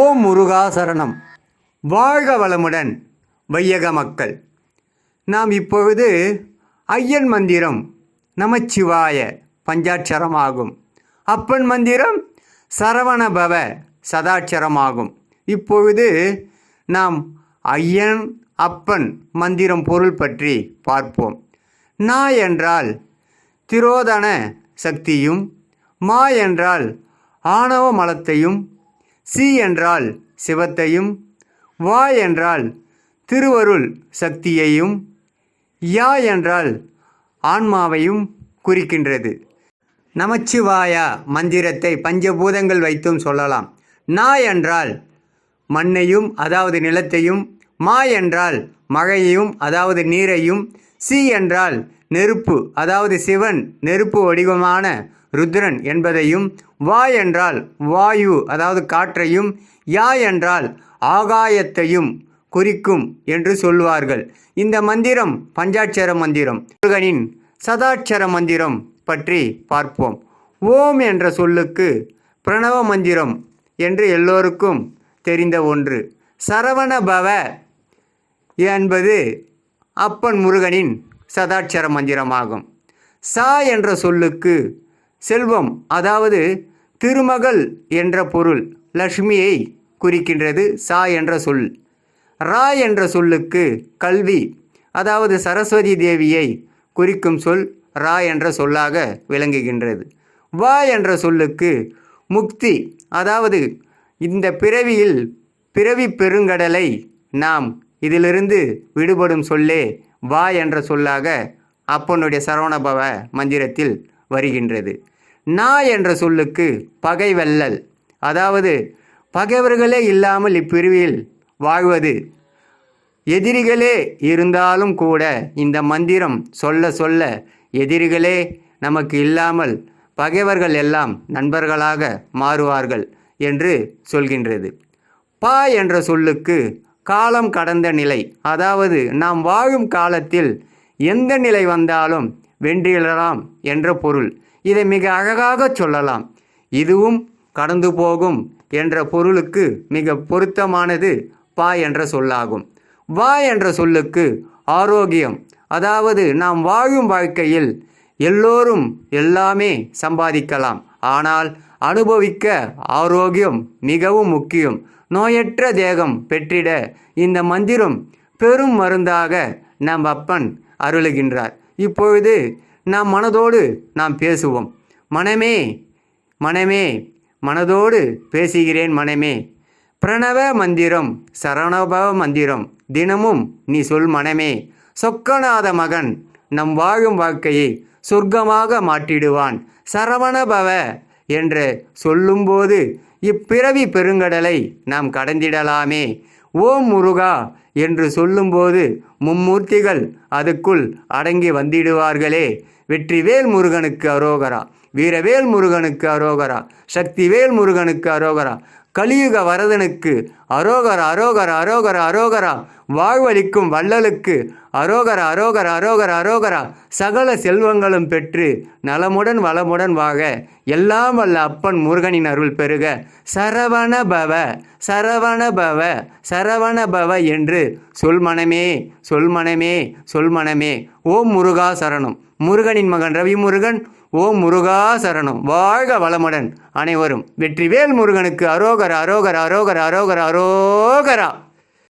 ஓம் முருகா சரணம். வாழ்க வளமுடன் வையக மக்கள். நாம் இப்பொழுது ஐயன் மந்திரம் நமச்சிவாய பஞ்சாட்சரமாகும். அப்பன் மந்திரம் சரவணபவ சதாட்சரமாகும். இப்பொழுது நாம் ஐயன் அப்பன் மந்திரம் பொருள் பற்றி பார்ப்போம். நா என்றால் திரோதன சக்தியும், மா என்றால் ஆணவ மலத்தையும், சி என்றால் சிவத்தையும், வா என்றால் திருவருள் சக்தியையும், யா என்றால் ஆன்மாவையும் குறிக்கின்றது. நமச்சிவாயா மந்திரத்தை பஞ்சபூதங்கள் வைத்தும் சொல்லலாம். நா என்றால் மண்ணையும் அதாவது நிலத்தையும், மா என்றால் மழையையும் அதாவது நீரையும், சி என்றால் நெருப்பு அதாவது சிவன் நெருப்பு வடிவமான ருத்ரன் என்பதையும், வா என்றால் வாயு அதாவது காற்றையும், யா என்றால் ஆகாயத்தையும் குறிக்கும் என்று சொல்வார்கள். இந்த மந்திரம் பஞ்சாட்சர மந்திரம். முருகனின் சதாட்சர மந்திரம் பற்றி பார்ப்போம். ஓம் என்ற சொல்லுக்கு பிரணவ மந்திரம் என்று எல்லோருக்கும் தெரிந்த ஒன்று. சரவண பவ என்பது அப்பன் முருகனின் சதாட்சர மந்திரமாகும். சா என்ற சொல்லுக்கு செல்வம் அதாவது திருமகள் என்ற பொருள், லக்ஷ்மியை குறிக்கின்றது சா என்ற சொல். ரா என்ற சொல்லுக்கு கல்வி அதாவது சரஸ்வதி தேவியை குறிக்கும் சொல் ரா என்ற சொல்லாக விளங்குகின்றது. வா என்ற சொல்லுக்கு முக்தி அதாவது இந்த பிறவியில் பிறவி பெருங்கடலை நாம் இதிலிருந்து விடுபடும் சொல்லே வா என்ற சொல்லாக அப்பனுடைய சரவணபவ மந்திரத்தில் வருகின்றது. நா என்ற சொல்லுக்கு பகை வெல்லல் அதாவது பகைவர்களே இல்லாமல் இப்பிரிவில் வாழ்வது. எதிரிகளே இருந்தாலும் கூட இந்த மந்திரம் சொல்ல சொல்ல எதிரிகளே நமக்கு இல்லாமல் பகைவர்கள் எல்லாம் நண்பர்களாக மாறுவார்கள் என்று சொல்கின்றது. பா என்ற சொல்லுக்கு காலம் கடந்த நிலை அதாவது நாம் வாழும் காலத்தில் எந்த நிலை வந்தாலும் வென்றிடலாம் என்ற பொருள். இதை மிக அழகாக சொல்லலாம். இதுவும் கடந்து போகும் என்ற பொருளுக்கு மிக பொருத்தமானது பா என்ற சொல்லாகும். வா என்ற சொல்லுக்கு ஆரோக்கியம் அதாவது நாம் வாழும் வாழ்க்கையில் எல்லோரும் எல்லாமே சம்பாதிக்கலாம், ஆனால் அனுபவிக்க ஆரோக்கியம் மிகவும் முக்கியம். நோயற்ற தேகம் பெற்றிட இந்த மந்திரம் பெரும் மருந்தாக நம் அப்பன் அருளுகின்றார். இப்பொழுது நாம் மனதோடு நாம் பேசுவோம். மனமே மனமே மனதோடு பேசுகிறேன் மனமே. பிரணவ மந்திரம் சரவணபவ மந்திரம் தினமும் நீ சொல் மனமே. சொக்கநாத மகன் நம் வாழும் வாழ்க்கையை சொர்க்கமாக மாற்றிடுவான். சரவணபவ என்று சொல்லும்போது இப்பிறவி பெருங்கடலை நாம் கடந்திடலாமே. ஓம் முருகா என்று சொல்லும்போது மும்மூர்த்திகள் அதுக்குள் அடங்கி வந்திடுவார்களே. வெற்றிவேல் முருகனுக்கு அரோகரா, வீரவேல் முருகனுக்கு அரோகரா, சக்திவேல் முருகனுக்கு அரோகரா, கலியுக வரதனுக்கு அரோகரா அரோகரா அரோகரா அரோகரா, வாழ்வளிக்கும் வள்ளலுக்கு அரோகரா அரோகரா அரோகரா அரோகரா. சகல செல்வங்களும் பெற்று நலமுடன் வளமுடன் வாழ எல்லாம் வல்ல அப்பன் முருகனின் அருள் பெருக. சரவண பவ சரவண பவ சரவண பவ என்று சொல் மனமே சொல் மனமே சொல் மனமே. ஓம் முருகா சரணம். முருகனின் மகன் ரவி முருகன். ஓம் முருகா சரணம். வாழ்க வளமுடன் அனைவரும். வெற்றிவேல் முருகனுக்கு அரோகரா அரோகரா அரோகரா அரோகரா அரோகரா.